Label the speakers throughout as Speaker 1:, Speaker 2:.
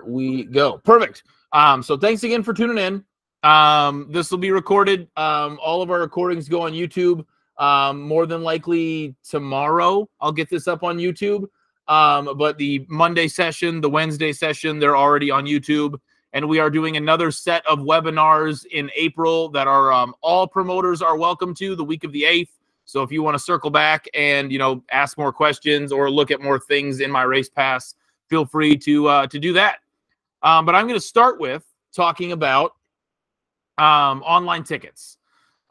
Speaker 1: we go. Perfect. So thanks again for tuning in. This will be recorded. All of our recordings go on YouTube. More than likely tomorrow, I'll get this up on YouTube. But the Monday session, the Wednesday session, they're already on YouTube. And we are doing another set of webinars in April that are all promoters are welcome to the week of the 8th. So if you want to circle back and, ask more questions or look at more things in my race pass, feel free to do that. But I'm going to start with talking about online tickets.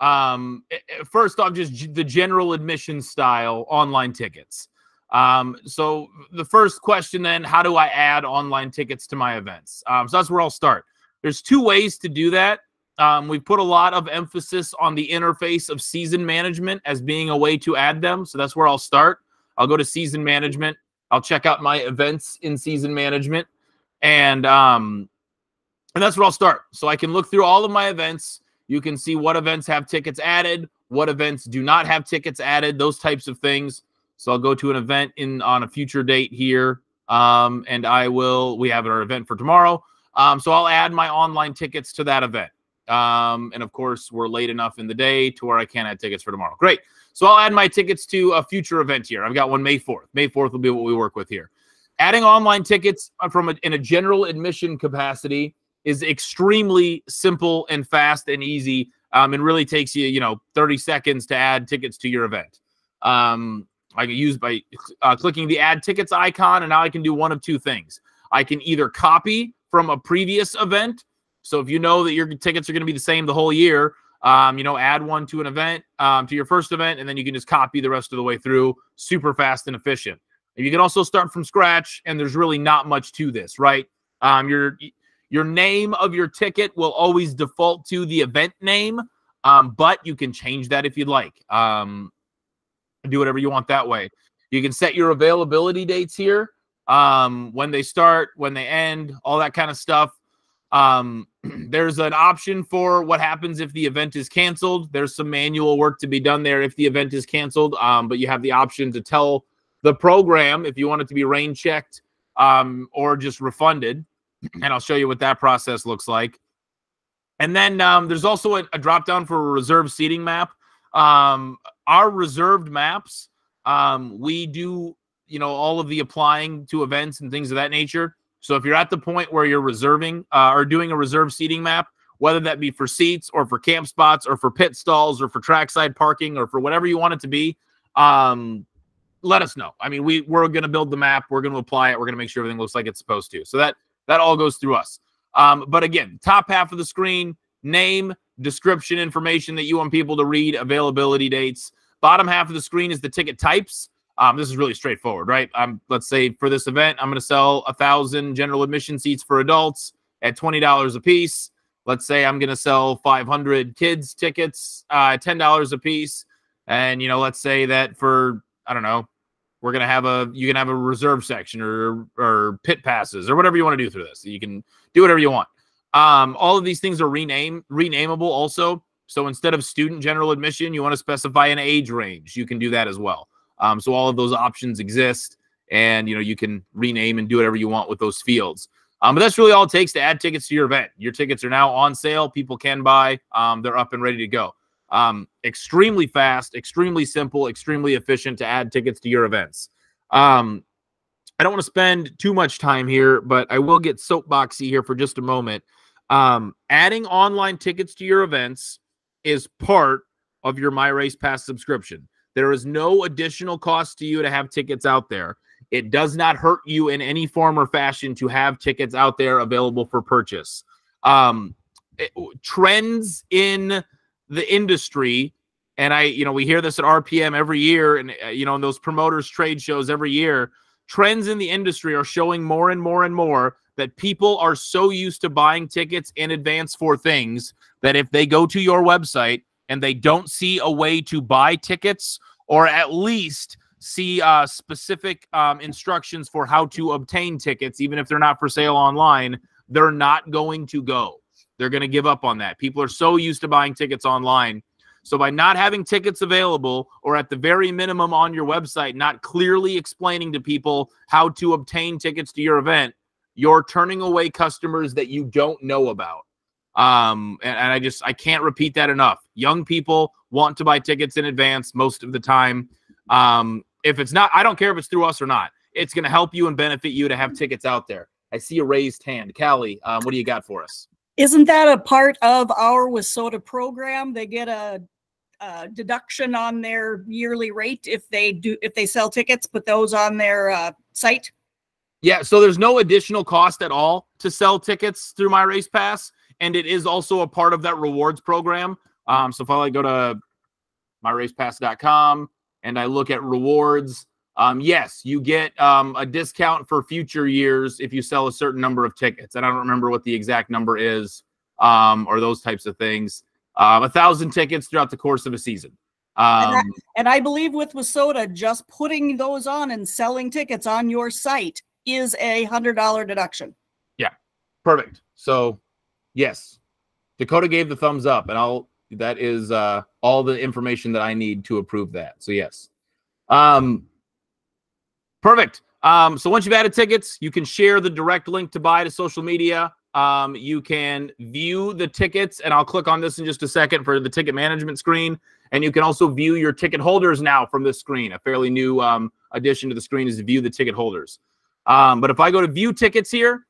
Speaker 1: First off, just the general admission style online tickets. So the first question then, how do I add online tickets to my events? So that's where I'll start. There's two ways to do that. We've put a lot of emphasis on the interface of season management as being a way to add them. So that's where I'll start. I'll go to season management. I'll check out my events in season management. And that's where I'll start. So I can look through all of my events. You can see what events have tickets added, what events do not have tickets added, those types of things. So I'll go to an event on a future date here. And we have our event for tomorrow. So I'll add my online tickets to that event. And of course, we're late enough in the day to where I can't add tickets for tomorrow. Great. So I'll add my tickets to a future event here. I've got one May 4th. May 4th will be what we work with here. Adding online tickets in a general admission capacity is extremely simple and fast and easy. And really takes you, 30 seconds to add tickets to your event. I can use by clicking the add tickets icon, and now I can do one of two things. I can either copy from a previous event. So if you know that your tickets are going to be the same the whole year, add one to an event, to your first event, and then you can just copy the rest of the way through. Super fast and efficient. You can also start from scratch, and there's really not much to this, right? Your name of your ticket will always default to the event name, but you can change that if you'd like. Do whatever you want that way. You can set your availability dates here, when they start, when they end, all that kind of stuff. There's an option for what happens if the event is canceled. There's some manual work to be done there if the event is canceled, but you have the option to tell the program if you want it to be rain checked or just refunded. And I'll show you what that process looks like. And then there's also a drop down for a reserved seating map. Our reserved maps, we do, all of the applying to events and things of that nature. So if you're at the point where you're reserving or doing a reserved seating map, whether that be for seats or for camp spots or for pit stalls or for trackside parking or for whatever you want it to be, let us know. I mean, we're going to build the map. We're going to apply it. We're going to make sure everything looks like it's supposed to. So that all goes through us. But again, top half of the screen, name, description, information that you want people to read, availability dates. Bottom half of the screen is the ticket types. This is really straightforward, right? Let's say for this event, I'm going to sell 1,000 general admission seats for adults at $20 a piece. Let's say I'm going to sell 500 kids tickets at $10 a piece. And, let's say that for, I don't know, you can have a reserve section or pit passes or whatever you want to do through this. You can do whatever you want. All of these things are renamable also. So instead of student general admission, you want to specify an age range. You can do that as well. So all of those options exist, and you can rename and do whatever you want with those fields. But that's really all it takes to add tickets to your event. Your tickets are now on sale. People can buy. They're up and ready to go. Extremely fast, extremely simple, extremely efficient to add tickets to your events. I don't want to spend too much time here, but I will get soapboxy here for just a moment. Adding online tickets to your events is part of your My Race Pass subscription. There is no additional cost to you to have tickets out there. It does not hurt you in any form or fashion to have tickets out there available for purchase. Trends in the industry, and we hear this at RPM every year, and in those promoters trade shows every year, trends in the industry are showing more and more and more that people are so used to buying tickets in advance for things that if they go to your website and they don't see a way to buy tickets, or at least see specific instructions for how to obtain tickets, even if they're not for sale online, they're not going to go. They're going to give up on that. People are so used to buying tickets online. So by not having tickets available, or at the very minimum on your website, not clearly explaining to people how to obtain tickets to your event, you're turning away customers that you don't know about. And I can't repeat that enough. Young people want to buy tickets in advance most of the time. If it's not, I don't care if it's through us or not. It's going to help you and benefit you to have tickets out there. I see a raised hand. Callie, what do you got for us?
Speaker 2: Isn't that a part of our WISSOTA program? They get a deduction on their yearly rate if they sell tickets, put those on their site.
Speaker 1: Yeah, so there's no additional cost at all to sell tickets through My Race Pass, and it is also a part of that rewards program. So if I go to myracepass.com and I look at rewards, yes, you get a discount for future years if you sell a certain number of tickets. And I don't remember what the exact number is, or those types of things. 1,000 tickets throughout the course of a season.
Speaker 2: And I believe with WISSOTA, just putting those on and selling tickets on your site is a $100 deduction.
Speaker 1: Yeah, perfect. So, yes, Dakota gave the thumbs up, and that is all the information that I need to approve that. So, yes. Perfect. So once you've added tickets, you can share the direct link to buy to social media. You can view the tickets, and I'll click on this in just a second for the ticket management screen. And you can also view your ticket holders now from this screen. A fairly new addition to the screen is to view the ticket holders. But if I go to view tickets here,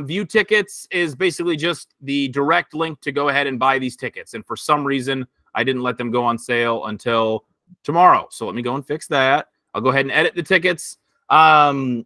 Speaker 1: view tickets is basically just the direct link to go ahead and buy these tickets. And for some reason, I didn't let them go on sale until tomorrow. So let me go and fix that. I'll go ahead and edit the tickets. The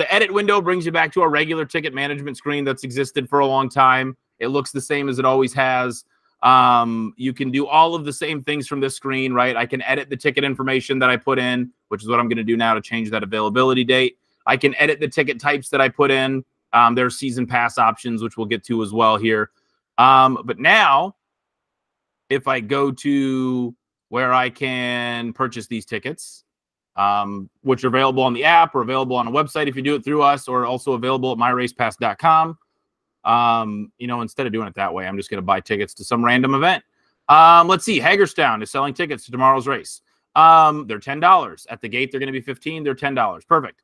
Speaker 1: edit window brings you back to a regular ticket management screen that's existed for a long time. It looks the same as it always has. You can do all of the same things from this screen, right? I can edit the ticket information that I put in, which is what I'm going to do now to change that availability date. I can edit the ticket types that I put in. There are season pass options, which we'll get to as well here. But now, if I go to where I can purchase these tickets, which are available on the app or available on a website if you do it through us, or also available at myracepass.com. Instead of doing it that way, I'm just going to buy tickets to some random event. Let's see. Hagerstown is selling tickets to tomorrow's race. They're $10. At the gate, they're going to be $15. They're $10. Perfect.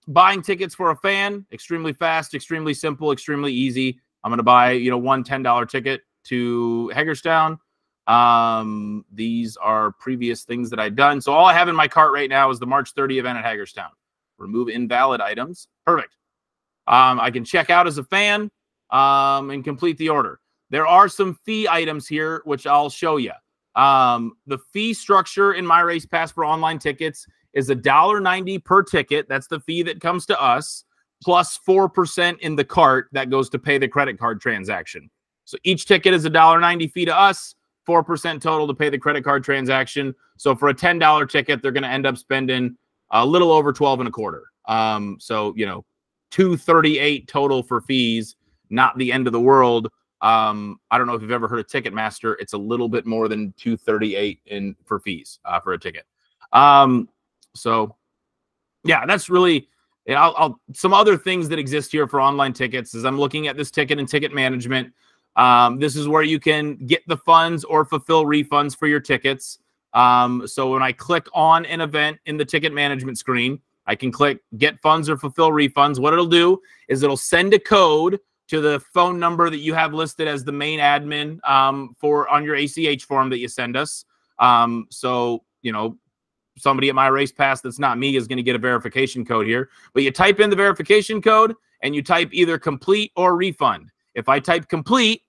Speaker 1: Buying tickets for a fan, extremely fast, extremely simple, extremely easy. I'm going to buy, one $10 ticket to Hagerstown. These are previous things that I've done. So all I have in my cart right now is the March 30 event at Hagerstown. Remove invalid items. Perfect. I can check out as a fan, and complete the order. There are some fee items here, which I'll show you. The fee structure in My Race Pass for online tickets is $1.90 per ticket. That's the fee that comes to us, plus 4% in the cart that goes to pay the credit card transaction. So each ticket is $1.90 fee to us, 4% total to pay the credit card transaction. So for a $10 ticket, they're going to end up spending a little over $12.25. So, $238 total for fees, not the end of the world. I don't know if you've ever heard of Ticketmaster. It's a little bit more than $238 for fees for a ticket. So yeah, that's really, some other things that exist here for online tickets is I'm looking at this ticket and ticket management. This is where you can get the funds or fulfill refunds for your tickets. So when I click on an event in the ticket management screen, I can click get funds or fulfill refunds. What it'll do is it'll send a code to the phone number that you have listed as the main admin on your ACH form that you send us. So, somebody at My Race Pass that's not me is going to get a verification code here. But you type in the verification code and you type either complete or refund. If I type complete,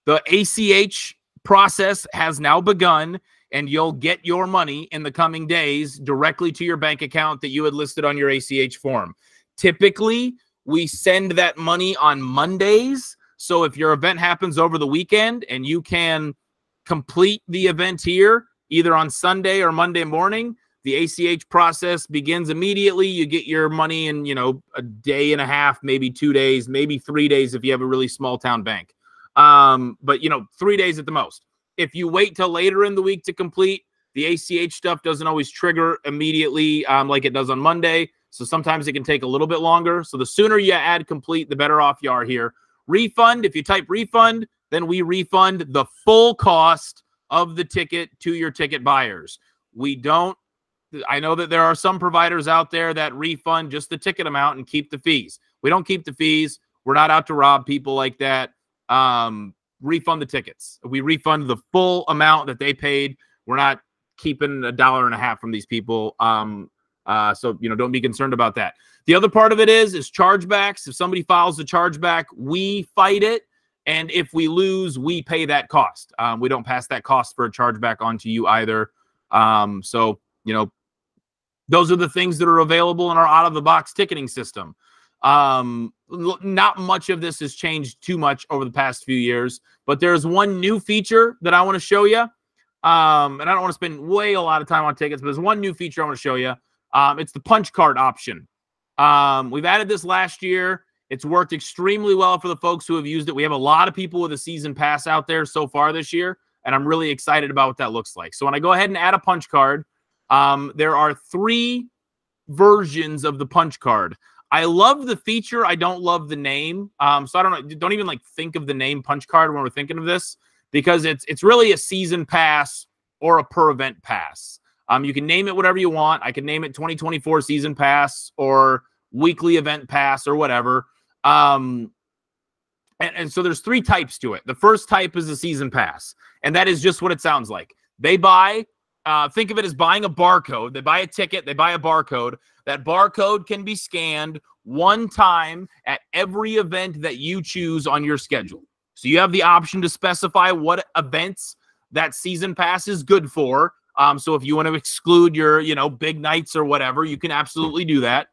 Speaker 1: the ACH process has now begun, and you'll get your money in the coming days directly to your bank account that you had listed on your ACH form. Typically, we send that money on Mondays. So if your event happens over the weekend and you can complete the event here, either on Sunday or Monday morning, the ACH process begins immediately. You get your money in, a day and a half, maybe 2 days, maybe 3 days if you have a really small town bank. But 3 days at the most. If you wait till later in the week to complete, the ACH stuff doesn't always trigger immediately like it does on Monday. So sometimes it can take a little bit longer. So the sooner you add complete, the better off you are here. Refund, if you type refund, then we refund the full cost of the ticket to your ticket buyers. We don't I know that there are some providers out there that refund just the ticket amount and keep the fees. We don't keep the fees. We're not out to rob people like that. Refund the tickets. We refund the full amount that they paid. We're not keeping $1.50 from these people. So, don't be concerned about that. The other part of it is chargebacks. If somebody files a chargeback, we fight it. And if we lose, we pay that cost. We don't pass that cost for a chargeback onto you either. So, those are the things that are available in our out-of-the-box ticketing system. Not much of this has changed too much over the past few years, but there's one new feature that I want to show you. And I don't want to spend a lot of time on tickets, but there's one new feature I want to show you. It's the punch card option. We've added this last year. It's worked extremely well for the folks who have used it. We have a lot of people with a season pass out there so far this year, and I'm really excited about what that looks like. So when I go ahead and add a punch card, there are 3 versions of the punch card. I love the feature. I don't love the name. So I don't even think of the name punch card when we're thinking of this, because it's really a season pass or a per event pass. You can name it whatever you want. I can name it 2024 season pass or weekly event pass or whatever. And so there's 3 types to it. The first type is a season pass, and that is just what it sounds like. They buy, think of it as buying a barcode. They buy a ticket, they buy a barcode. That barcode can be scanned one time at every event that you choose on your schedule. So you have the option to specify what events that season pass is good for. So if you want to exclude your, big nights or whatever, you can absolutely do that.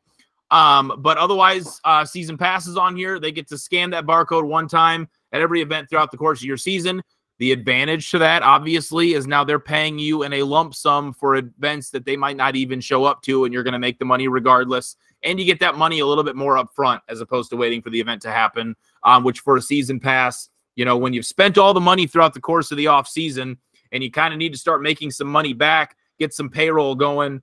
Speaker 1: But otherwise, season passes on here, they get to scan that barcode one time at every event throughout the course of your season. The advantage to that, obviously, is now they're paying you in a lump sum for events that they might not even show up to, and you're going to make the money regardless. And you get that money a little bit more up front as opposed to waiting for the event to happen, which for a season pass, when you've spent all the money throughout the course of the off season and you kind of need to start making some money back, get some payroll going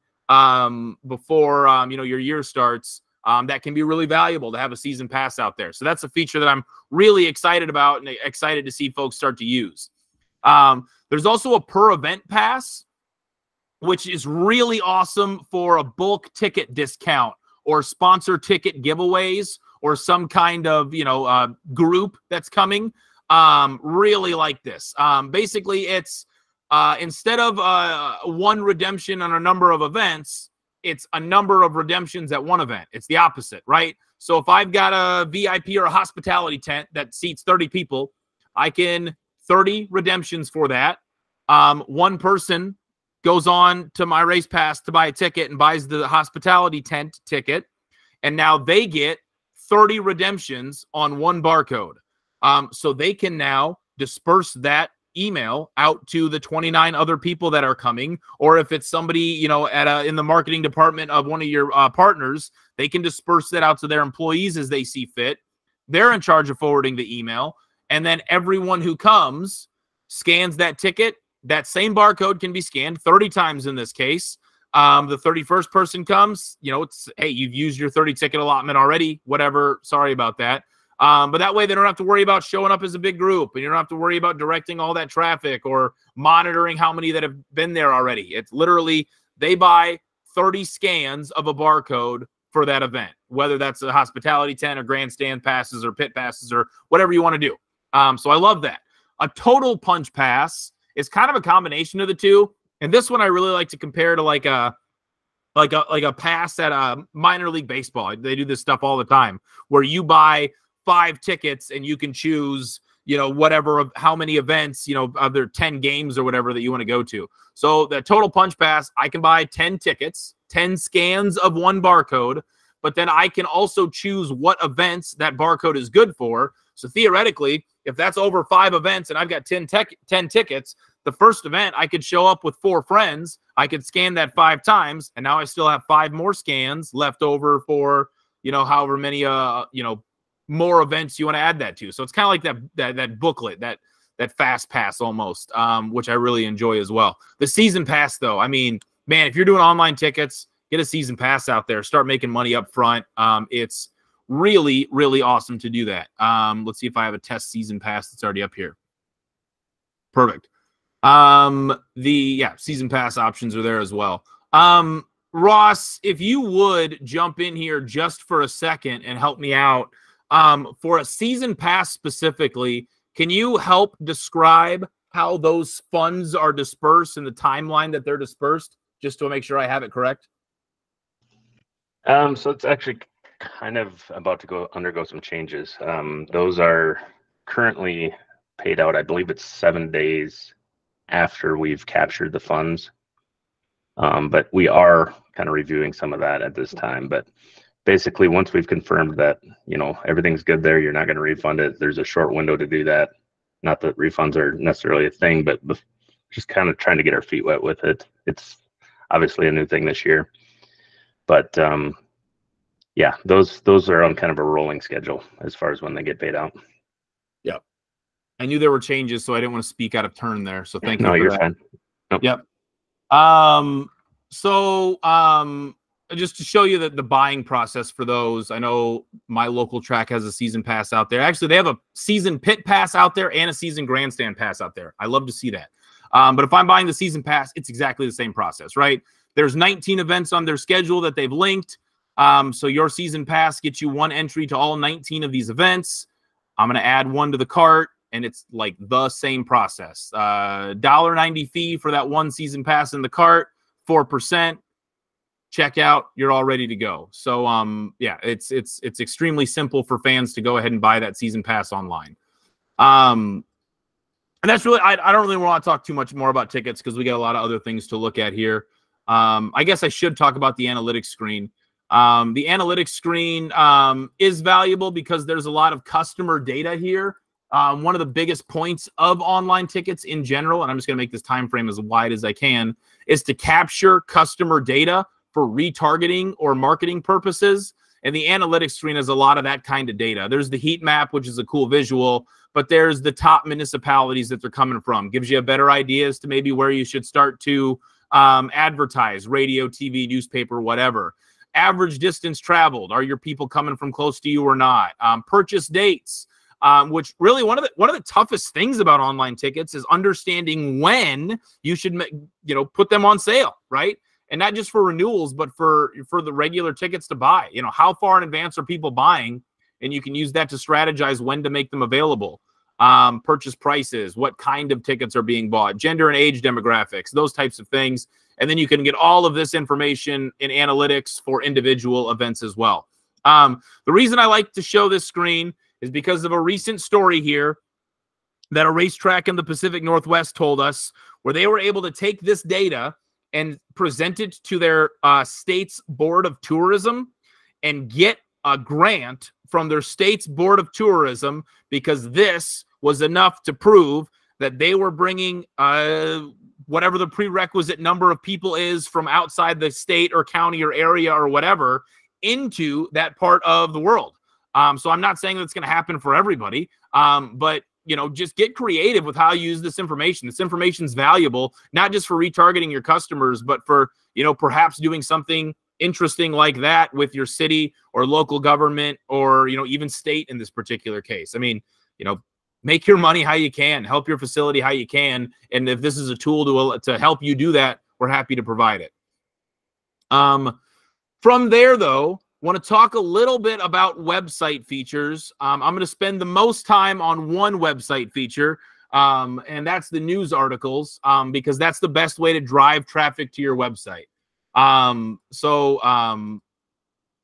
Speaker 1: before, your year starts, that can be really valuable to have a season pass out there. So that's a feature that I'm really excited about and excited to see folks start to use. There's also a per event pass, which is really awesome for a bulk ticket discount or sponsor ticket giveaways or some kind of, group that's coming. Really like this. Basically, it's instead of one redemption on a number of events, it's a number of redemptions at one event. It's the opposite, right? So if I've got a VIP or a hospitality tent that seats 30 people, I can 30 redemptions for that. One person goes on to my race pass to buy a ticket and buys the hospitality tent ticket, and now they get 30 redemptions on one barcode. So they can now disperse that email out to the 29 other people that are coming, or if it's somebody, in the marketing department of one of your partners, they can disperse that out to their employees as they see fit. They're in charge of forwarding the email, and then everyone who comes scans that ticket. That same barcode can be scanned 30 times in this case. The 31st person comes, it's, hey, you've used your 30 ticket allotment already, whatever, sorry about that. But that way they don't have to worry about showing up as a big group, and you don't have to worry about directing all that traffic or monitoring how many that have been there already. It's literally they buy 30 scans of a barcode for that event, whether that's a hospitality tent or grandstand passes or pit passes or whatever you want to do. So I love that. A total punch pass is kind of a combination of the two. And this one I really like to compare to like a pass at a minor league baseball. They do this stuff all the time where you buy 5 tickets and you can choose, whatever of how many events, of their 10 games or whatever that you want to go to. So the total punch pass, I can buy 10 tickets, 10 scans of one barcode, but then I can also choose what events that barcode is good for. So theoretically, if that's over 5 events and I've got 10 tickets, the first event I could show up with 4 friends. I could scan that 5 times, and now I still have 5 more scans left over for, however many, more events you want to add that to. So it's kind of like that booklet, that fast pass almost, which I really enjoy as well. The season pass, though, I mean, man, if you're doing online tickets, get a season pass out there. Start making money up front. It's really, really awesome to do that. Let's see if I have a test season pass that's already up here. Perfect. Season pass options are there as well. Ross, if you would jump in here just for a second and help me out, for a season pass specifically, can you help describe how those funds are dispersed and the timeline that they're dispersed, just to make sure I have it correct?
Speaker 3: So it's actually kind of about to undergo some changes. Those are currently paid out, I believe it's 7 days after we've captured the funds. But we are kind of reviewing some of that at this time. But basically, once we've confirmed that, everything's good there, you're not going to refund it. There's a short window to do that. Not that refunds are necessarily a thing, but just kind of trying to get our feet wet with it. It's obviously a new thing this year. But yeah, those are on kind of a rolling schedule as far as when they get paid out.
Speaker 1: Yep. I knew there were changes, so I didn't want to speak out of turn there. So thank you.
Speaker 3: No, you're fine. Nope.
Speaker 1: Yep. So just to show you the buying process for those, I know my local track has a season pass out there. Actually, they have a season pit pass out there and a season grandstand pass out there. I love to see that. But if I'm buying the season pass, it's exactly the same process, right? There's 19 events on their schedule that they've linked. So your season pass gets you 1 entry to all 19 of these events. I'm going to add 1 to the cart, and it's like the same process. $1.90 fee for that 1 season pass in the cart, 4%. Checkout, you're all ready to go. So yeah, it's extremely simple for fans to go ahead and buy that season pass online. And that's really, I don't really want to talk too much more about tickets because we got a lot of other things to look at here. I guess I should talk about the analytics screen. The analytics screen is valuable because there's a lot of customer data here. One of the biggest points of online tickets in general, and I'm just going to make this time frame as wide as I can, is to capture customer data for retargeting or marketing purposes. And the analytics screen has a lot of that kind of data. There's the heat map, which is a cool visual, but there's the top municipalities that they're coming from. Gives you a better idea as to maybe where you should start to advertise, radio, TV, newspaper, whatever. Average distance traveled. Are your people coming from close to you or not? Purchase dates, which really one of the toughest things about online tickets is understanding when you should put them on sale, right? And not just for renewals, but for the regular tickets to buy. How far in advance are people buying? And you can use that to strategize when to make them available. Purchase prices, what kind of tickets are being bought, gender and age demographics, those types of things. And then you can get all of this information in analytics for individual events as well. The reason I like to show this screen is because of a recent story here that a racetrack in the Pacific Northwest told us, where they were able to take this data and present it to their state's Board of Tourism and get a grant from their state's Board of Tourism because this was enough to prove that they were bringing whatever the prerequisite number of people is from outside the state or county or area or whatever into that part of the world. So I'm not saying that's going to happen for everybody, but just get creative with how you use this information. This information is valuable, not just for retargeting your customers, but for, perhaps doing something interesting like that with your city or local government or, even state in this particular case. I mean, make your money how you can, help your facility how you can. And if this is a tool to help you do that, we're happy to provide it. From there, though, want to talk a little bit about website features. I'm going to spend the most time on one website feature, and that's the news articles, because that's the best way to drive traffic to your website.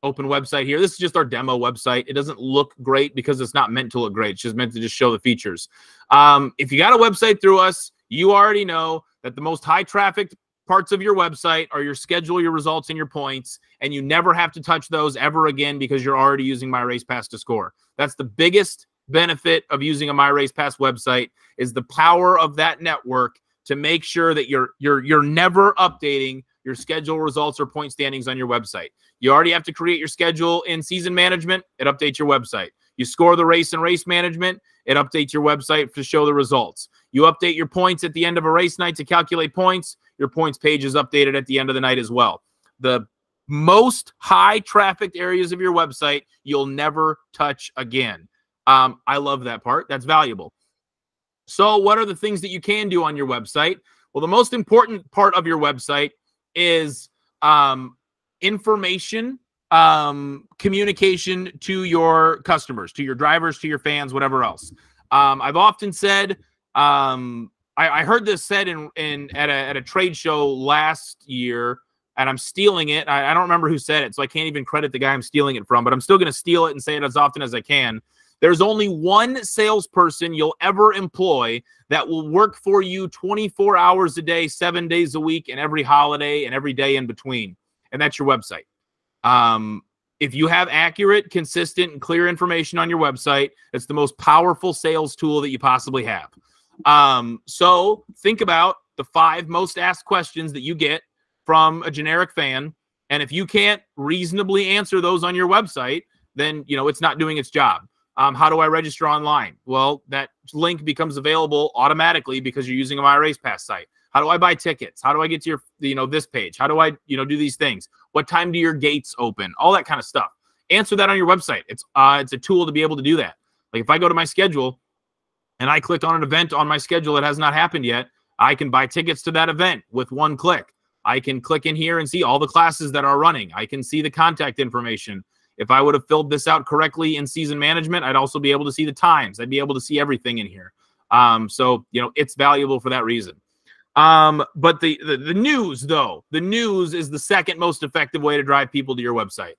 Speaker 1: Open website here. This is just our demo website. It doesn't look great because it's not meant to look great. It's just meant to just show the features. If you got a website through us, you already know that the most high traffic parts of your website are your schedule, your results, and your points, and you never have to touch those ever again because you're already using MyRacePass to score. That's the biggest benefit of using a MyRacePass website, is the power of that network to make sure that you're never updating your schedule, results, or point standings on your website. You already have to create your schedule in season management. It updates your website. You score the race in race management. It updates your website to show the results. You update your points at the end of a race night to calculate points. Your points page is updated at the end of the night as well. The most high trafficked areas of your website, you'll never touch again. I love that part. That's valuable. So what are the things that you can do on your website? Well, the most important part of your website is information, communication to your customers, to your drivers, to your fans, whatever else. I've often said, I heard this said at a trade show last year, and I'm stealing it. I don't remember who said it, so I can't even credit the guy I'm stealing it from, but I'm still going to steal it and say it as often as I can. There's only one salesperson you'll ever employ that will work for you 24 hours a day, 7 days a week, and every holiday and every day in between, and that's your website. If you have accurate, consistent, and clear information on your website, it's the most powerful sales tool that you possibly have. So think about the 5 most asked questions that you get from a generic fan, and if you can't reasonably answer those on your website, then it's not doing its job. How do I register online? Well, that link becomes available automatically because you're using a MyRacePass site. How do I buy tickets? How do I get to your, this page? How do I, do these things? What time do your gates open? All that kind of stuff. Answer that on your website. It's a tool to be able to do that. Like if I go to my schedule and I click on an event on my schedule that has not happened yet, I can buy tickets to that event with one click. I can click in here and see all the classes that are running. I can see the contact information. If I would have filled this out correctly in season management, I'd also be able to see the times. I'd be able to see everything in here. So, it's valuable for that reason. But the news, though, the news is the second most effective way to drive people to your website.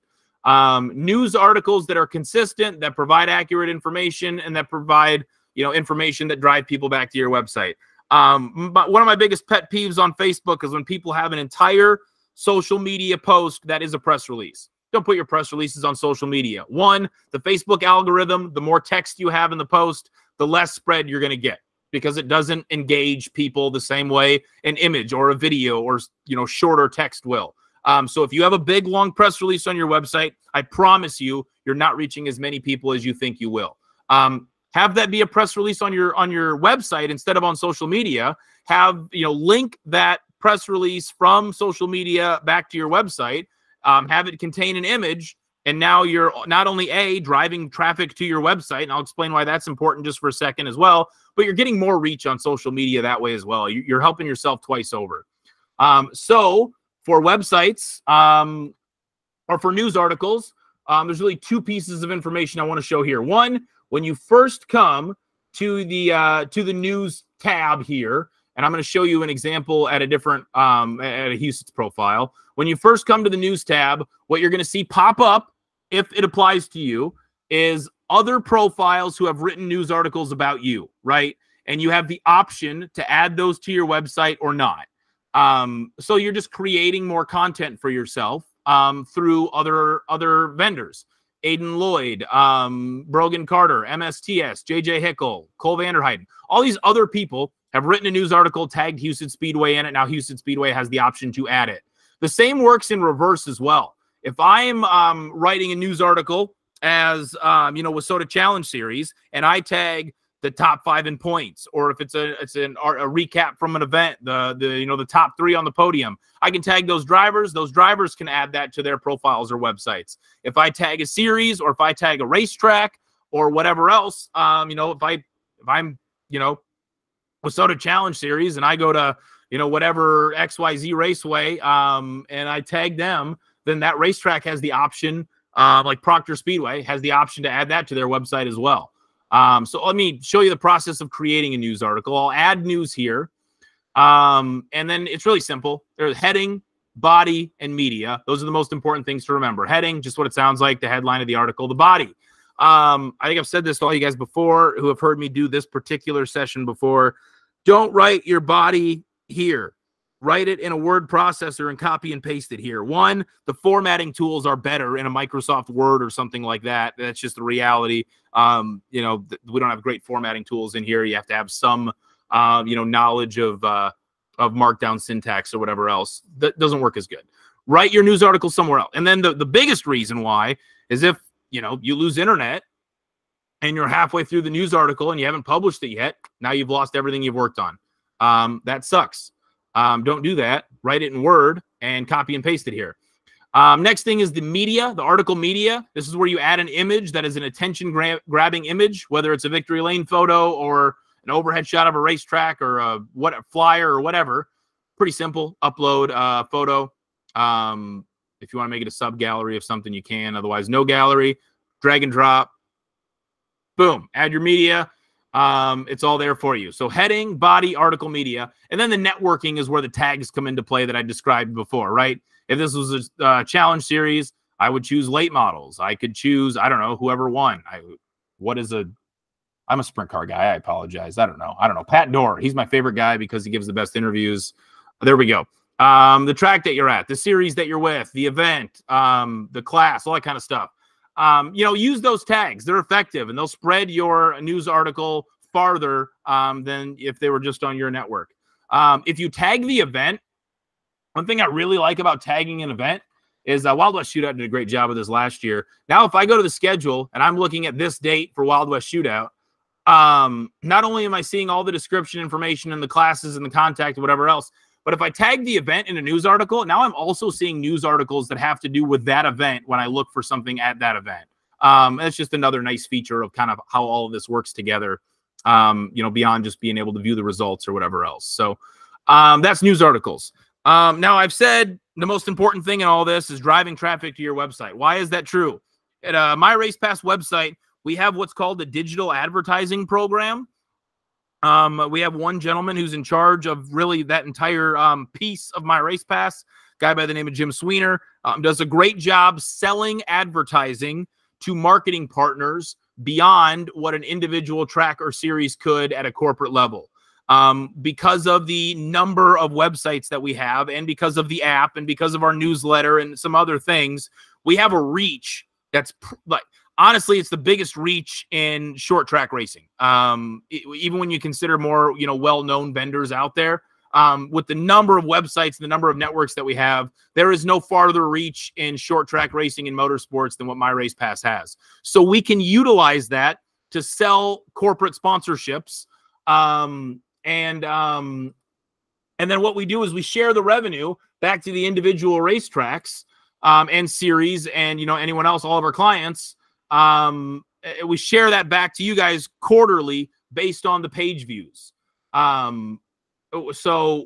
Speaker 1: News articles that are consistent, that provide accurate information, and that provide, information that drive people back to your website. But one of my biggest pet peeves on Facebook is when people have an entire social media post that is a press release. Don't put your press releases on social media. One, the Facebook algorithm, the more text you have in the post, the less spread you're going to get because it doesn't engage people the same way an image or a video or, shorter text will. So if you have a big, long press release on your website, I promise you're not reaching as many people as you think you will. Have that be a press release on your website instead of on social media. Have, link that press release from social media back to your website. Have it contain an image, and now you're not only driving traffic to your website, and I'll explain why that's important just for a second as well, but you're getting more reach on social media that way as well. You're helping yourself twice over. So for websites or for news articles, there's really 2 pieces of information I want to show here. One, when you first come to the news tab here, and I'm going to show you an example at a different at a Huset's profile. When you first come to the news tab, what you're going to see pop up, if it applies to you, is other profiles who have written news articles about you, right? And you have the option to add those to your website or not. So you're just creating more content for yourself through other vendors. Aiden Lloyd, Brogan Carter, MSTS, JJ Hickle, Cole Vanderheiden. All these other people have written a news article, tagged Huset Speedway in it. Now Huset Speedway has the option to add it. The same works in reverse as well. If I'm writing a news article as, WISSOTA Challenge Series, and I tag the top 5 in points, or if it's a recap from an event, the top 3 on the podium, I can tag those drivers. Those drivers can add that to their profiles or websites. If I tag a series, or if I tag a racetrack, or whatever else, if I'm WISSOTA Challenge Series, and I go to whatever XYZ Raceway, and I tag them, then that racetrack has the option, like Proctor Speedway has the option to add that to their website as well. So let me show you the process of creating a news article. I'll add news here. And then it's really simple. There's heading, body, and media. Those are the most important things to remember. Heading, just what it sounds like, the headline of the article. The body. I think I've said this to all you guys before who have heard me do this particular session before. Don't write your body here. Write it in a word processor and copy and paste it here. One, the formatting tools are better in a Microsoft Word or something like that. That's just the reality. We don't have great formatting tools in here. You have to have some, knowledge of markdown syntax or whatever else. That doesn't work as good. Write your news article somewhere else. And then the biggest reason why is if, you lose internet and you're halfway through the news article and you haven't published it yet, now you've lost everything you've worked on. That sucks. Don't do that. Write it in Word and copy and paste it here. Next thing is the media, the article media. This is where you add an image that is an attention-grabbing image, whether it's a victory lane photo or an overhead shot of a racetrack or a flyer or whatever. Pretty simple. Upload a photo. If you want to make it a sub gallery of something, you can. Otherwise, no gallery, drag and drop. Boom, add your media. It's all there for you. So heading, body, article, media. And then the networking is where the tags come into play that I described before, right? If this was a challenge series, I would choose late models. I could choose, I don't know, whoever won. I'm a sprint car guy. I apologize. I don't know. Pat Dorr. He's my favorite guy because he gives the best interviews. There we go. The track that you're at, the series that you're with, the event, the class, all that kind of stuff. Use those tags. They're effective, and they'll spread your news article farther than if they were just on your network. If you tag the event, one thing I really like about tagging an event is Wild West Shootout did a great job of this last year. Now, if I go to the schedule and I'm looking at this date for Wild West Shootout, not only am I seeing all the description information and the classes and the contact and whatever else, but if I tag the event in a news article, now I'm also seeing news articles that have to do with that event when I look for something at that event. It's just another nice feature of kind of how all of this works together, beyond just being able to view the results or whatever else. So that's news articles. Now, I've said the most important thing in all this is driving traffic to your website. Why is that true? At My Race Pass website, we have what's called the digital advertising program. We have one gentleman who's in charge of really that entire piece of My Race Pass, guy by the name of Jim Sweener, does a great job selling advertising to marketing partners beyond what an individual track or series could at a corporate level. Because of the number of websites that we have, and because of the app, and because of our newsletter and some other things, we have a reach that's honestly, it's the biggest reach in short track racing. Even when you consider more, well-known vendors out there, with the number of websites and the number of networks that we have, there is no farther reach in short track racing and motorsports than what My Race Pass has. So we can utilize that to sell corporate sponsorships. And then what we do is we share the revenue back to the individual racetracks, and series, and, anyone else, all of our clients. We share that back to you guys quarterly based on the page views. So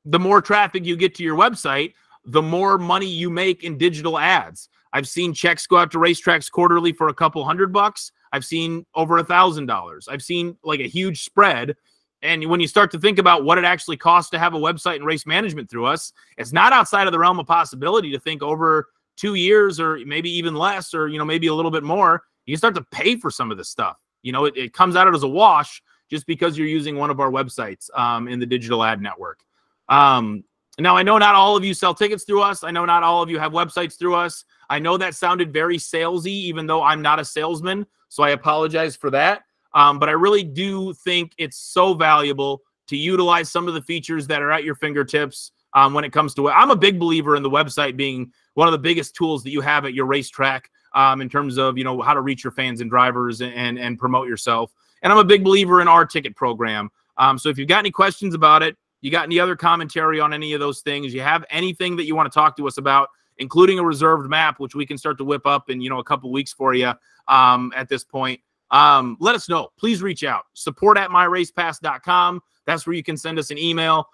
Speaker 1: the more traffic you get to your website, the more money you make in digital ads. I've seen checks go out to racetracks quarterly for a couple $100. I've seen over $1,000. I've seen like a huge spread. And when you start to think about what it actually costs to have a website and race management through us, it's not outside of the realm of possibility to think over 2 years or maybe even less, or, maybe a little bit more, you can start to pay for some of this stuff. It comes out as a wash just because you're using one of our websites in the digital ad network. Now, I know not all of you sell tickets through us. I know not all of you have websites through us. I know that sounded very salesy, even though I'm not a salesman, so I apologize for that. But I really do think it's so valuable to utilize some of the features that are at your fingertips when it comes to it. I'm a big believer in the website being one of the biggest tools that you have at your racetrack in terms of, how to reach your fans and drivers and promote yourself. And I'm a big believer in our ticket program. So if you've got any questions about it, you got any other commentary on any of those things, you have anything that you want to talk to us about, including a reserved map, which we can start to whip up in, a couple weeks for you at this point, let us know. Please reach out. support@myracepass.com. That's where you can send us an email.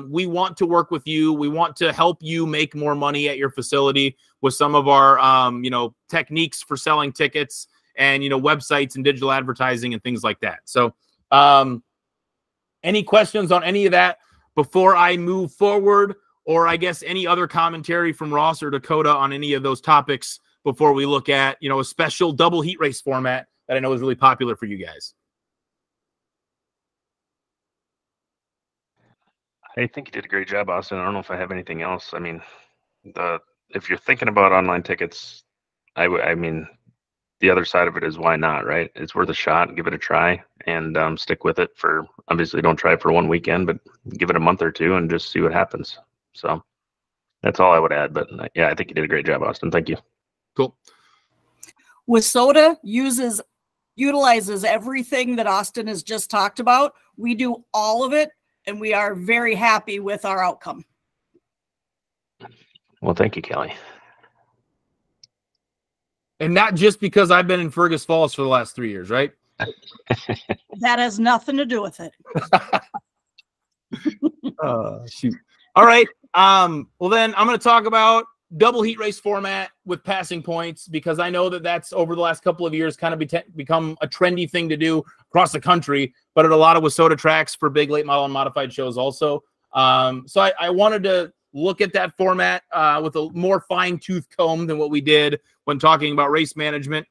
Speaker 1: We want to work with you. We want to help you make more money at your facility with some of our, techniques for selling tickets and, websites and digital advertising and things like that. So, any questions on any of that before I move forward, or I guess any other commentary from Ross or Dakota on any of those topics before we look at, a special double heat race format that I know is really popular for you guys?
Speaker 3: I think you did a great job, Austin. I don't know if I have anything else. I mean, if you're thinking about online tickets, I mean, the other side of it is why not, right? It's worth a shot. Give it a try and stick with it for, obviously don't try it for 1 weekend, but give it a month or two and just see what happens. So that's all I would add. But yeah, I think you did a great job, Austin. Thank you.
Speaker 1: Cool.
Speaker 2: WISSOTA utilizes everything that Austin has just talked about. We do all of it, and we are very happy with our outcome.
Speaker 3: Well, thank you, Kelly.
Speaker 1: And not just because I've been in Fergus Falls for the last 3 years, right?
Speaker 2: That has nothing to do with it.
Speaker 1: Shoot. All right. Well, then I'm going to talk about double heat race format with passing points, because I know that that's over the last couple of years kind of become a trendy thing to do across the country, but at a lot of WISSOTA tracks for big late model and modified shows also. So I wanted to look at that format with a more fine-tooth comb than what we did when talking about race management.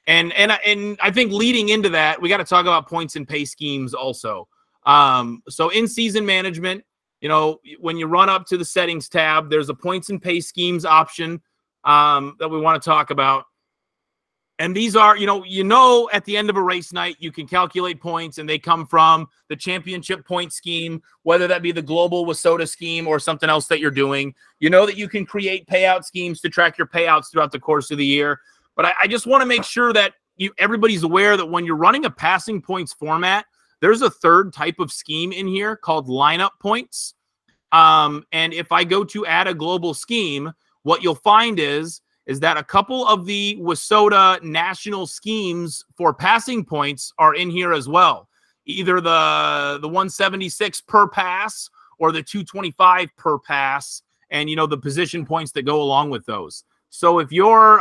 Speaker 1: And I think leading into that, we got to talk about points and pay schemes also. So in season management, you know, when you run up to the settings tab, there's a points and pay schemes option that we want to talk about. And these are, you know, at the end of a race night, you can calculate points, and they come from the championship point scheme, whether that be the global WISSOTA scheme or something else that you're doing. You know that you can create payout schemes to track your payouts throughout the course of the year. But I just want to make sure that everybody's aware that when you're running a passing points format, there's a third type of scheme in here called lineup points. And if I go to add a global scheme, what you'll find is that a couple of the WISSOTA national schemes for passing points are in here as well. Either the 176 per pass or the 225 per pass, and, you know, the position points that go along with those. So if you're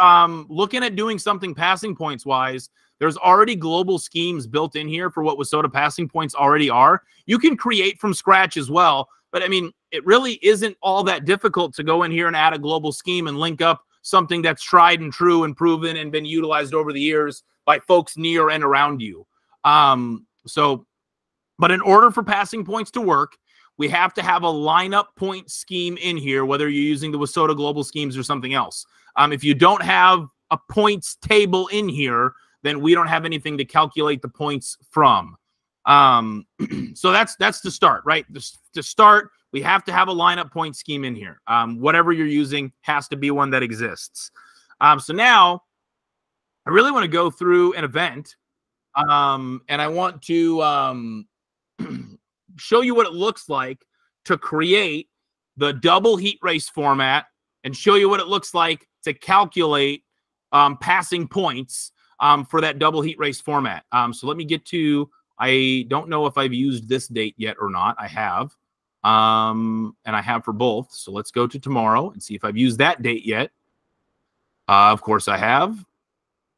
Speaker 1: looking at doing something passing points wise, there's already global schemes built in here for what WISSOTA passing points already are. You can create from scratch as well, but I mean, it really isn't all that difficult to go in here and add a global scheme and link up something that's tried and true and proven and been utilized over the years by folks near and around you. But in order for passing points to work, we have to have a lineup point scheme in here, whether you're using the WISSOTA global schemes or something else. If you don't have a points table in here, then we don't have anything to calculate the points from. So that's the start, right? To start, we have to have a lineup point scheme in here. Whatever you're using has to be one that exists. So now I really want to go through an event, and I want to show you what it looks like to create the double heat race format and show you what it looks like to calculate passing points for that double heat race format. So let me get to, I don't know if I've used this date yet or not. I have, and I have for both. So let's go to tomorrow and see if I've used that date yet. Of course I have,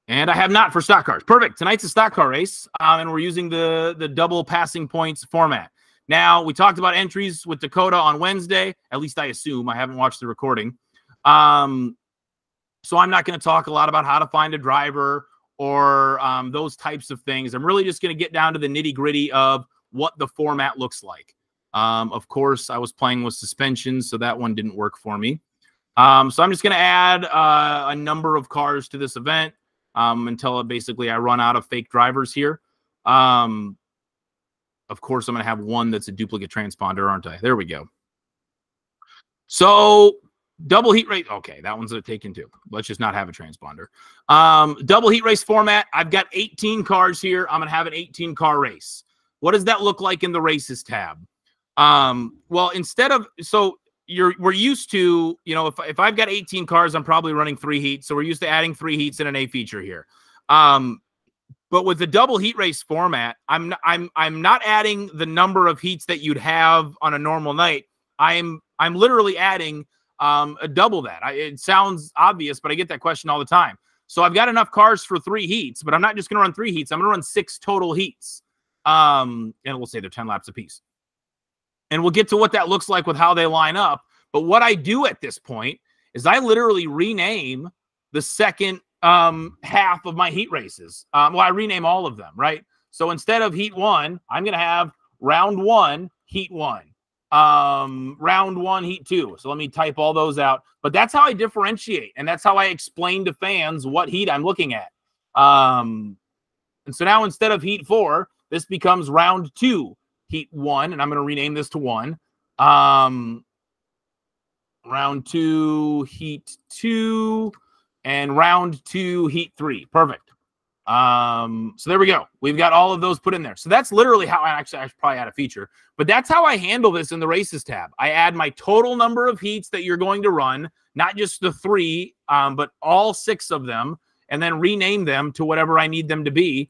Speaker 1: and I have not for stock cars. Perfect. Tonight's a stock car race, and we're using the double passing points format. Now, we talked about entries with Dakota on Wednesday. At least I assume. I haven't watched the recording. So I'm not going to talk a lot about how to find a driver or those types of things. I'm really just going to get down to the nitty-gritty of what the format looks like. Of course, I was playing with suspensions, so that one didn't work for me. So I'm just going to add a number of cars to this event until basically I run out of fake drivers here. Of course, I'm going to have one that's a duplicate transponder, aren't I? There we go. So double heat race. Okay, that one's taken too. Let's just not have a transponder. Double heat race format. I've got 18 cars here. I'm going to have an 18-car race. What does that look like in the races tab? Well, instead of, so we're used to, you know, if I've got 18 cars, I'm probably running 3 heats. So we're used to adding 3 heats in an A feature here. But with the double heat race format, I'm not adding the number of heats that you'd have on a normal night. I'm literally adding a double that. It sounds obvious, but I get that question all the time. So I've got enough cars for 3 heats, but I'm not just going to run 3 heats. I'm going to run 6 total heats. And we'll say they're 10 laps apiece. And we'll get to what that looks like with how they line up. But what I do at this point is I literally rename the second half of my heat races. Well, I rename all of them, right? So instead of heat 1, I'm going to have round 1, heat 1. Round 1, heat 2. So let me type all those out. But that's how I differentiate, and that's how I explain to fans what heat I'm looking at. And so now instead of heat 4, this becomes round 2, heat 1, and I'm going to rename this to 1. Round 2, heat 2, and round 2, heat 3. Perfect. So there we go. We've got all of those put in there. So that's literally how I should probably add a feature, but that's how I handle this in the races tab. I add my total number of heats that you're going to run, not just the 3, but all 6 of them, and then rename them to whatever I need them to be,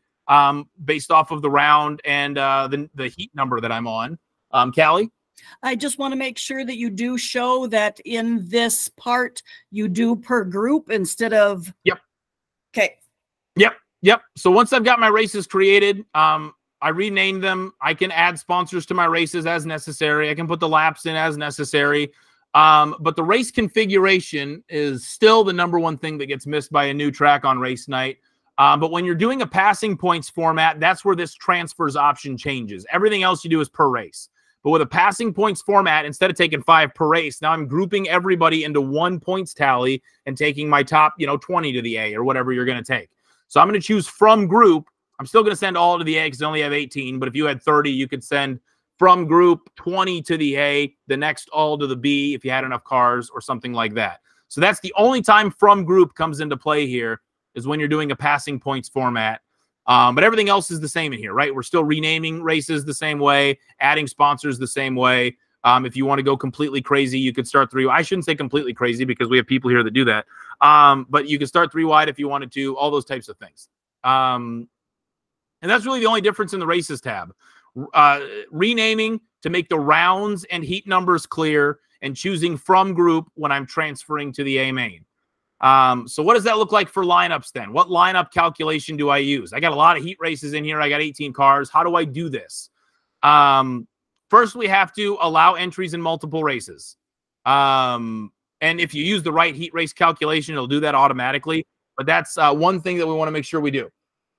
Speaker 1: based off of the round and the heat number that I'm on. Callie?
Speaker 2: I just want to make sure that you do show that in this part you do per group instead of.
Speaker 1: Yep.
Speaker 2: Okay.
Speaker 1: Yep. So once I've got my races created, I rename them. I can add sponsors to my races as necessary. I can put the laps in as necessary. But the race configuration is still the #1 thing that gets missed by a new track on race night. But when you're doing a passing points format, that's where this transfers option changes. Everything else you do is per race. But with a passing points format, instead of taking 5 per race, now I'm grouping everybody into 1 points tally and taking my top, 20 to the A or whatever you're going to take. So I'm going to choose from group. I'm still going to send all to the A because I only have 18. But if you had 30, you could send from group 20 to the A, the next all to the B if you had enough cars or something like that. So that's the only time from group comes into play here is when you're doing a passing points format. But everything else is the same in here, right? We're still renaming races the same way, adding sponsors the same way. If you want to go completely crazy, you could start 3. I shouldn't say completely crazy because we have people here that do that. But you could start 3 wide if you wanted to, all those types of things. And that's really the only difference in the races tab. Renaming to make the rounds and heat numbers clear and choosing from group when I'm transferring to the A main. So what does that look like for lineups then? What lineup calculation do I use? I got a lot of heat races in here. I got 18 cars. How do I do this? First, we have to allow entries in multiple races. And if you use the right heat race calculation, it'll do that automatically. But that's one thing that we want to make sure we do.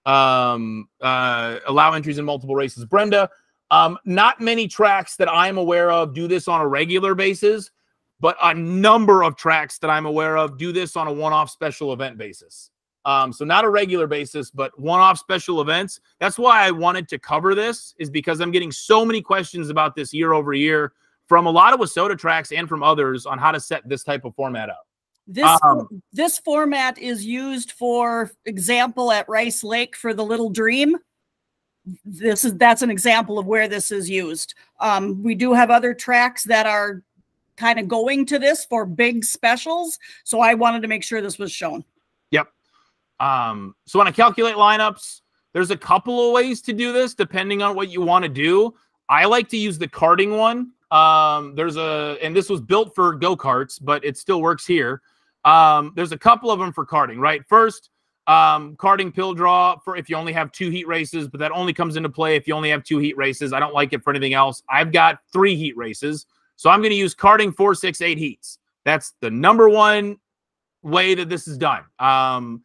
Speaker 1: Allow entries in multiple races. Brenda, not many tracks that I'm aware of do this on a regular basis, but a number of tracks that I'm aware of do this on a one-off special event basis. So not a regular basis, but one-off special events. That's why I wanted to cover this, is because I'm getting so many questions about this year over year from a lot of WISSOTA tracks and from others on how to set this type of format up.
Speaker 2: This format is used, for example, at Rice Lake for the Little Dream. That's an example of where this is used. We do have other tracks that are kind of going to this for big specials, so I wanted to make sure this was shown.
Speaker 1: Yep. So when I calculate lineups, there's a couple of ways to do this depending on what you want to do. I like to use the karting one. And this was built for go-karts, but it still works here. There's a couple of them for karting, right? First, karting pill draw for if you only have 2 heat races, but that only comes into play if you only have 2 heat races. I don't like it for anything else. I've got 3 heat races, so I'm going to use karting 4, 6, 8 heats. That's the #1 way that this is done. And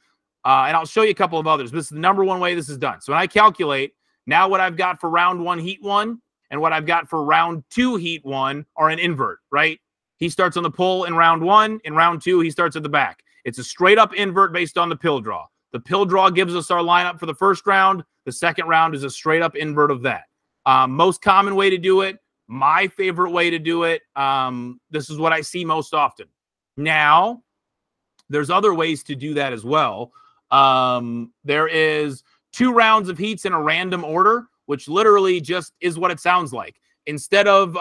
Speaker 1: I'll show you a couple of others. This is the #1 way this is done. So when I calculate, now what I've got for round 1, heat 1, and what I've got for round 2, heat 1 are an invert, right? He starts on the pole in round 1. In round 2, he starts at the back. It's a straight up invert based on the pill draw. The pill draw gives us our lineup for the first round. The second round is a straight up invert of that. Most common way to do it, my favorite way to do it. This is what I see most often. Now, there's other ways to do that as well. There is 2 rounds of heats in a random order, which literally just is what it sounds like. Instead of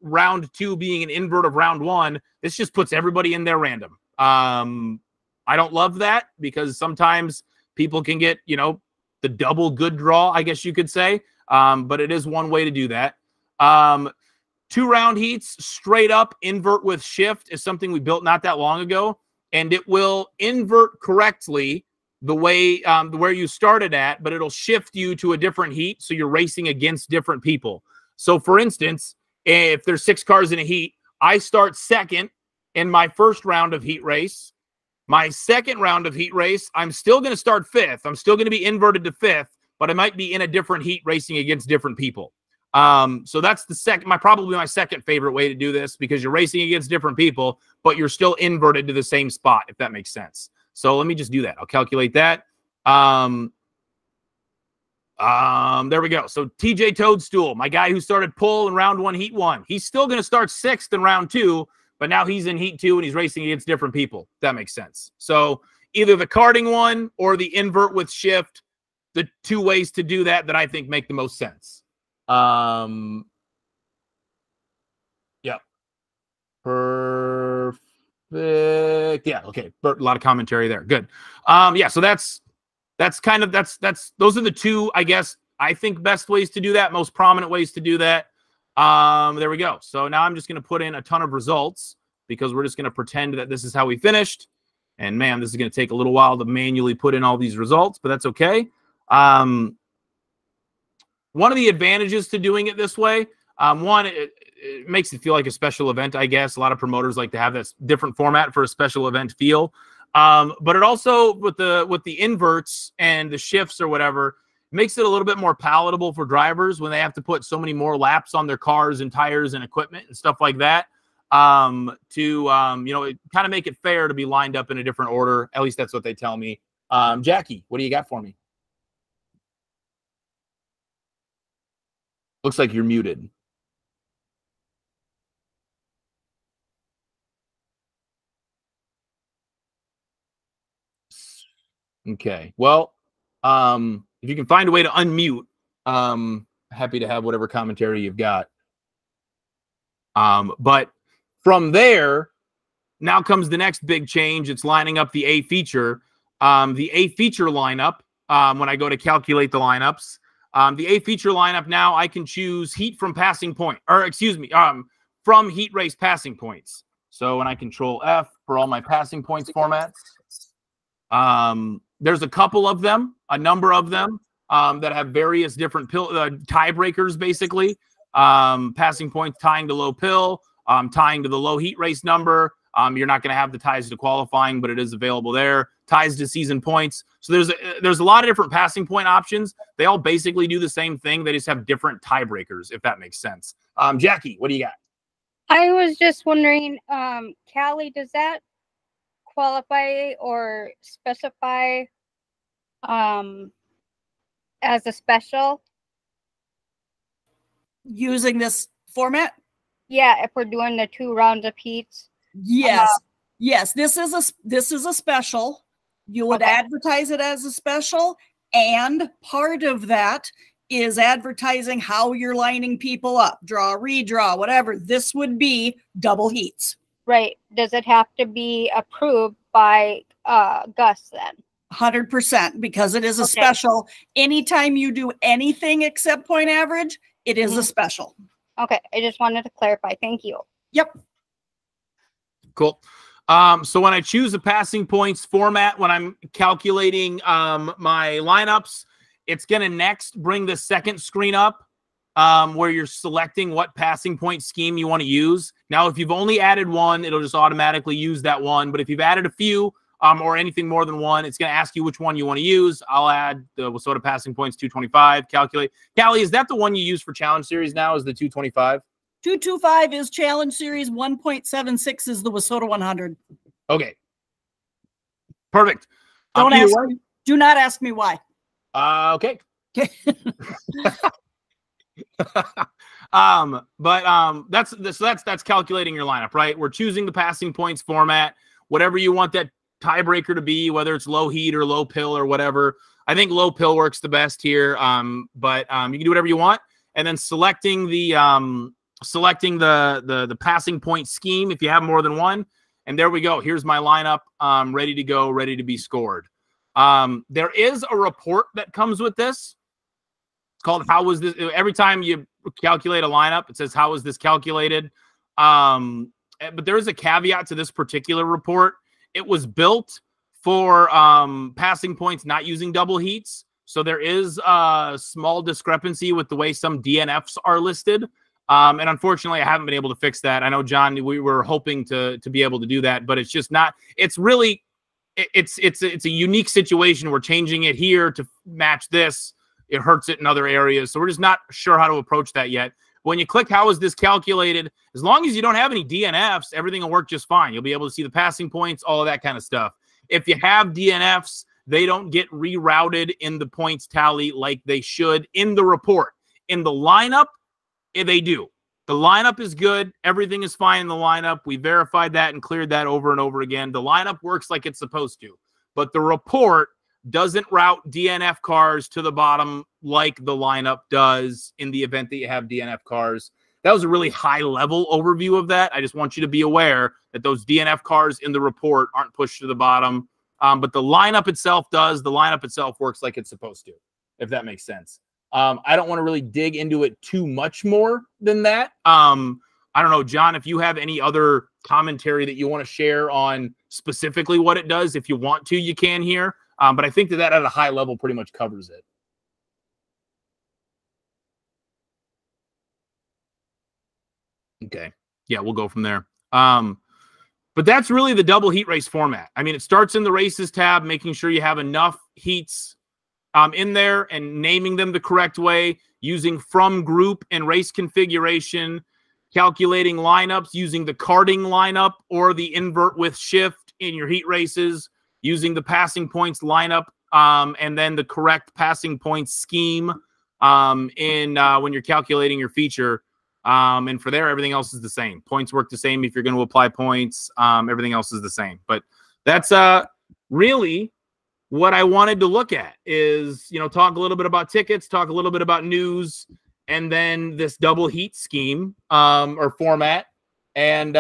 Speaker 1: round 2 being an invert of round 1, this just puts everybody in there random. I don't love that because sometimes people can get, the double good draw, I guess you could say. But it is one way to do that. 2 round heats, straight up invert with shift, is something we built not that long ago. And it will invert correctly the way where you started at, but it'll shift you to a different heat. So you're racing against different people. So for instance, if there's 6 cars in a heat, I start second in my first round of heat race. My second round of heat race, I'm still going to start 5th. I'm still going to be inverted to 5th, but I might be in a different heat racing against different people. So that's probably my second favorite way to do this, because you're racing against different people, but you're still inverted to the same spot, if that makes sense. So let me just do that. I'll calculate that. There we go. So TJ Toadstool, my guy who started pole in round 1, heat 1, he's still going to start 6th in round 2, but now he's in heat 2 and he's racing against different people. That makes sense. So either the karting one or the invert with shift, the 2 ways to do that I think make the most sense. Yep. Perfect. Yeah. Okay. A lot of commentary there. Good. Yeah. So those are the 2, I guess, I think best ways to do that, most prominent ways to do that. There we go. So now I'm just going to put in a ton of results because we're just going to pretend that this is how we finished. And man, this is going to take a little while to manually put in all these results, but that's okay. One of the advantages to doing it this way, one, it makes it feel like a special event, I guess. A lot of promoters like to have this different format for a special event feel. But it also, with the inverts and the shifts or whatever, makes it a little bit more palatable for drivers when they have to put so many more laps on their cars and tires and equipment and stuff like that. You know, kind of make it fair to be lined up in a different order. At least that's what they tell me. Jackie, what do you got for me? Looks like you're muted. Okay. Well, if you can find a way to unmute, happy to have whatever commentary you've got. But from there, now comes the next big change. It's lining up the A feature. The A feature lineup, when I go to calculate the lineups, the A feature lineup, now I can choose heat from passing point, or excuse me, from heat race passing points. So when I control F for all my passing points formats, there's a couple of them, a number of them, that have various different tiebreakers, basically. Passing points tying to low pill, tying to the low heat race number. You're not going to have the ties to qualifying, but it is available there. Ties to season points. So there's a lot of different passing point options. They all basically do the same thing. They just have different tiebreakers, if that makes sense. Jackie, what do you got?
Speaker 4: I was just wondering, Callie, does that qualify or specify as a special?
Speaker 2: Using this format?
Speaker 4: Yeah, if we're doing the 2 rounds of heats.
Speaker 2: Yes. Yes, this is a special. You would advertise it as a special, and part of that is advertising how you're lining people up, draw, redraw, whatever. This would be double heats.
Speaker 4: Right. Does it have to be approved by Gus then?
Speaker 2: 100%, because it is a special. Anytime you do anything except point average, it is a special.
Speaker 4: Okay, I just wanted to clarify. Thank you.
Speaker 2: Yep.
Speaker 1: Cool. So when I choose a passing points format, when I'm calculating my lineups, it's going to next bring the second screen up where you're selecting what passing point scheme you want to use. Now, if you've only added one, it'll just automatically use that one. But if you've added a few or anything more than one, it's going to ask you which one you want to use. I'll add the WISSOTA passing points 225, calculate. Callie, is that the one you use for Challenge Series now, is the 225?
Speaker 2: 225 is Challenge Series. 1.76 is the WISSOTA 100. Okay.
Speaker 1: Perfect.
Speaker 2: Do not ask me why.
Speaker 1: Okay. That's calculating your lineup, right? We're choosing the passing points format, whatever you want that tiebreaker to be, whether it's low heat or low pill or whatever. I think low pill works the best here. But you can do whatever you want, and then selecting the passing point scheme if you have more than one. And there we go. Here's my lineup, ready to go, ready to be scored. There is a report that comes with this. It's called "How was this?" Every time you calculate a lineup, it says "How was this calculated?" But there is a caveat to this particular report. It was built for passing points not using double heats, so there is a small discrepancy with the way some DNFs are listed. And unfortunately, I haven't been able to fix that. I know, John, we were hoping to be able to do that, but it's just not. It's really, it's a unique situation. We're changing it here to match this. It hurts it in other areas, so we're just not sure how to approach that yet. When you click "How is this calculated?" as long as you don't have any DNFs, everything will work just fine. You'll be able to see the passing points, all of that kind of stuff. If you have DNFs, they don't get rerouted in the points tally like they should in the report. In the lineup, they do. The lineup is good. Everything is fine in the lineup. We verified that and cleared that over and over again. The lineup works like it's supposed to, but the report doesn't route DNF cars to the bottom like the lineup does in the event that you have DNF cars. That was a really high-level overview of that. I just want you to be aware that those DNF cars in the report aren't pushed to the bottom, but the lineup itself does. The lineup itself works like it's supposed to, if that makes sense. I don't want to really dig into it too much more than that. I don't know, John, if you have any other commentary that you want to share on specifically what it does. If you want to, you can here. But I think that at a high level pretty much covers it. Okay. Yeah, we'll go from there. But that's really the double heat race format. I mean, it starts in the races tab, making sure you have enough heats in there and naming them the correct way, using from group and race configuration, calculating lineups, using the karting lineup or the invert with shift in your heat races, using the passing points lineup, and then the correct passing points scheme when you're calculating your feature. And for there, everything else is the same. Points work the same if you're going to apply points. Everything else is the same. But that's really what I wanted to look at is, talk a little bit about tickets, talk a little bit about news, and then this double heat scheme or format, and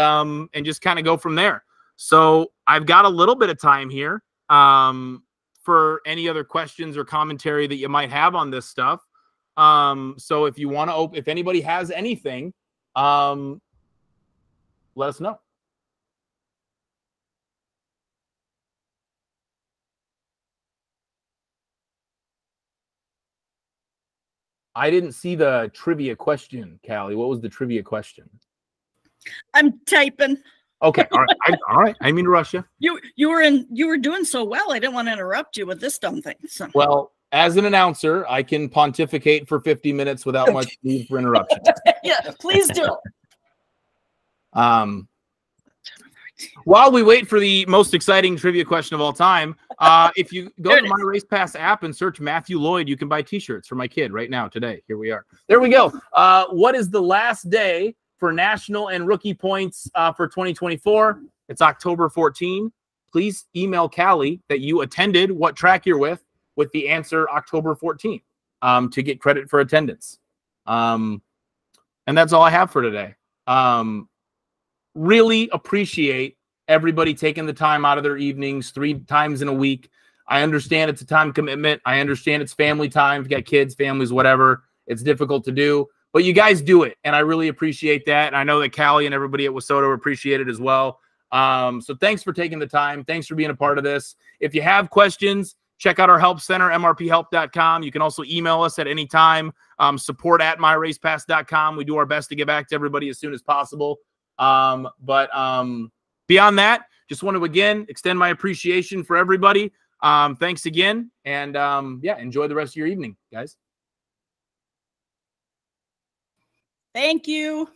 Speaker 1: just kind of go from there. So I've got a little bit of time here for any other questions or commentary that you might have on this stuff. So if you want to, if anybody has anything, let us know. I didn't see the trivia question, Callie. What was the trivia question?
Speaker 2: I'm typing.
Speaker 1: Okay. All right. All right. I mean to rush you.
Speaker 2: You were doing so well. I didn't want to interrupt you with this dumb thing. So.
Speaker 1: Well, as an announcer, I can pontificate for 50 minutes without much need for interruption.
Speaker 2: Yeah, please do.
Speaker 1: While we wait for the most exciting trivia question of all time, if you go to my Race Pass app and search Matthew Lloyd, you can buy T-shirts for my kid right now, today. Here we are. There we go. What is the last day for national and rookie points for 2024? It's October 14. Please email Callie that you attended, what track you're with the answer October 14 to get credit for attendance. And that's all I have for today. Really appreciate everybody taking the time out of their evenings 3 times in a week. I understand it's a time commitment. I understand it's family time. If you got kids, families, whatever, it's difficult to do. But you guys do it, and I really appreciate that. And I know that Callie and everybody at WISSOTA appreciate it as well. So thanks for taking the time. Thanks for being a part of this. If you have questions, check out our help center, mrphelp.com. You can also email us at any time, support@myracepass.com. We do our best to get back to everybody as soon as possible. But beyond that, just want to, again, extend my appreciation for everybody. Thanks again. And yeah, enjoy the rest of your evening, guys.
Speaker 2: Thank you.